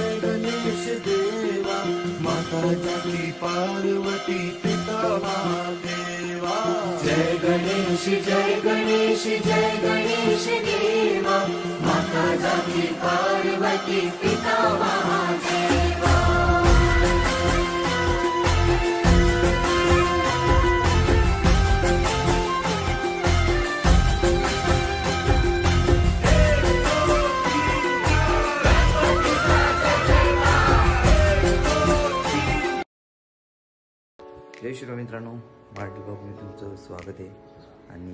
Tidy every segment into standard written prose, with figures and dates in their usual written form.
जय गणेश देवा, माता जाती पार्वती पिता महादेवा। जय गणेश जय गणेश जय गणेश देवा, माता जाती पार्वती पिता महादेवा। जय श्रीराम मित्रांनो, मराठी ब्लॉगमध्ये तुमचं स्वागत आहे। आणि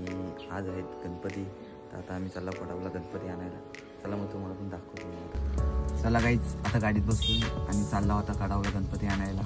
आज आहेत गणपती, तर आता आम्ही चालला पडावला गणपती आणायला। चला मग तुम्हाला पण दाखवतो। चला गाईच, आता गाडीत बसून आणि चालला होता कडावला गणपती आणायला।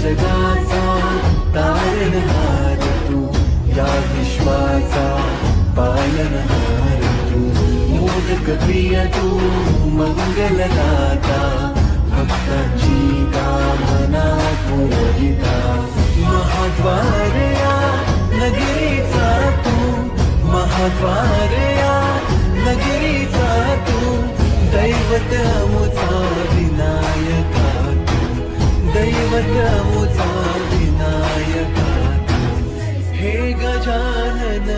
जगाचा तारणहार तू, या विश्वाचा पालनहार तू, मोदक प्रिय तू, मंगलदाता, भक्तांची कामना पुरविता। महाद्वार या नगरीचा तू, महाद्वार या नगरीचा तू, दैवत अमुचा विनायका, दैवत अमुचा विनायका। हे गजानन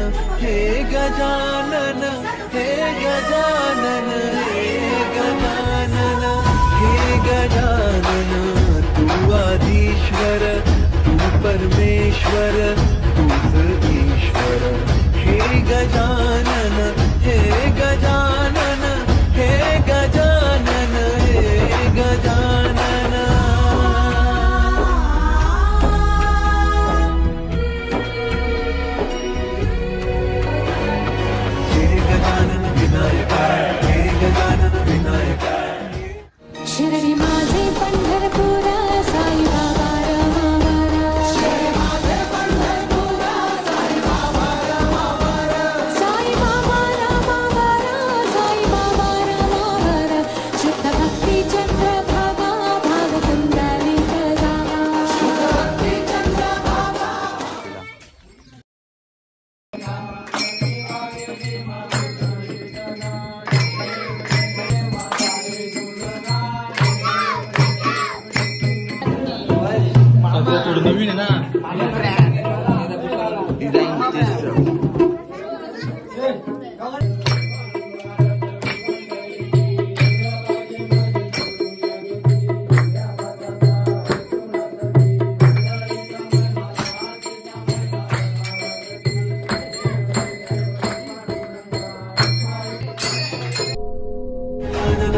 हे गजानन हे गजानन हे गजानन हे गजानन, तू आदिश्वर तू परमेश्वर तूच ईश्वर। हे गजानन हे गजानन हे गजानन हे गजानन। शिरडी माझे पंढरपुरा साई बाबा रमावरा, शिरडी माझे पंढरपुरा साई बाबा रमावरा, साई बाबा रमावरा, साई बाबा रमावरा। शुद्ध भक्ती चंद्रभागा भाग कुंडलिक जागा, शुद्ध भक्ती चंद्रभागा। नवीन आहे ना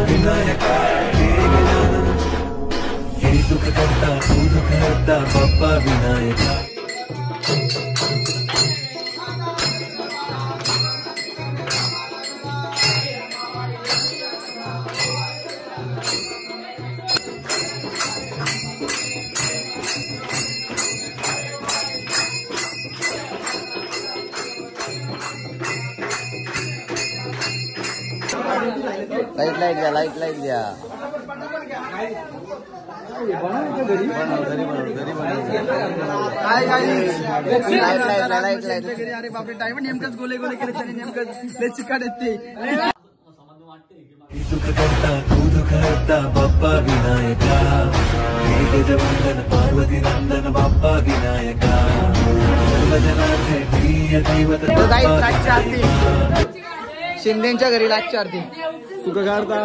विनायका। हे दुख करता तू दुख हरता बाप्पा विनायका। लाईट द्या, लाईट द्या। अरे बापरे टाइम नेमकंच गोले गोले केले त्याने नेमकं चिकाट येते सुख करता तू दुख हरता बाप्पा विनायका हे गजवंदन पार्वती नंदन बाप्पा विनायका सर्वजनाचे प्रिय दैवत लाटची आरती शिंदेच्या घरी लाटची आरती तुका काढता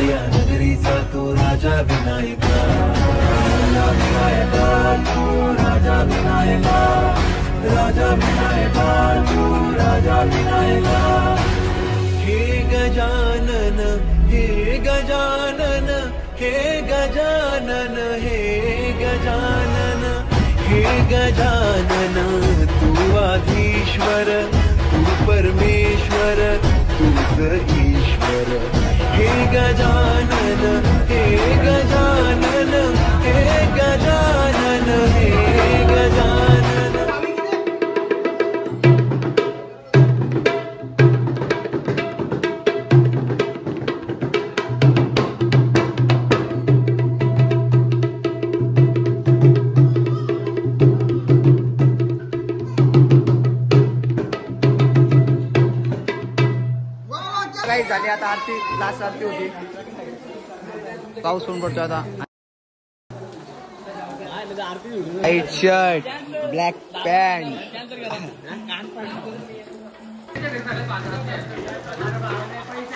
या नगरीचा तो राजा विनायका राजा विनायका तू राजा विनायका राजा विनायका तू राजा विनायका हे गजानन हे गजानन हे गजानन हे गजानन हे गजानन तू आधीश्वर तू परमेश्वर तूच ईश्वर हे गजानन हे गजानन हे गजानन हे गजानन काही झाली आता आरती लास्ट आरती होती पाऊस पण पडतो आता white shirt black pant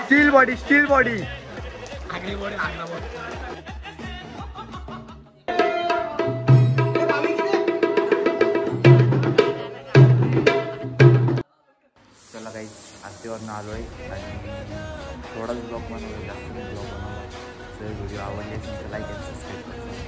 steel body चला काही आरतीवरनं आलोय आणि थोडाच ब्लॉग बनवला जास्त ब्लॉग बनवला जर व्हिडिओ आवडले असेल तर लाईक आणि सबस्क्राईब करा.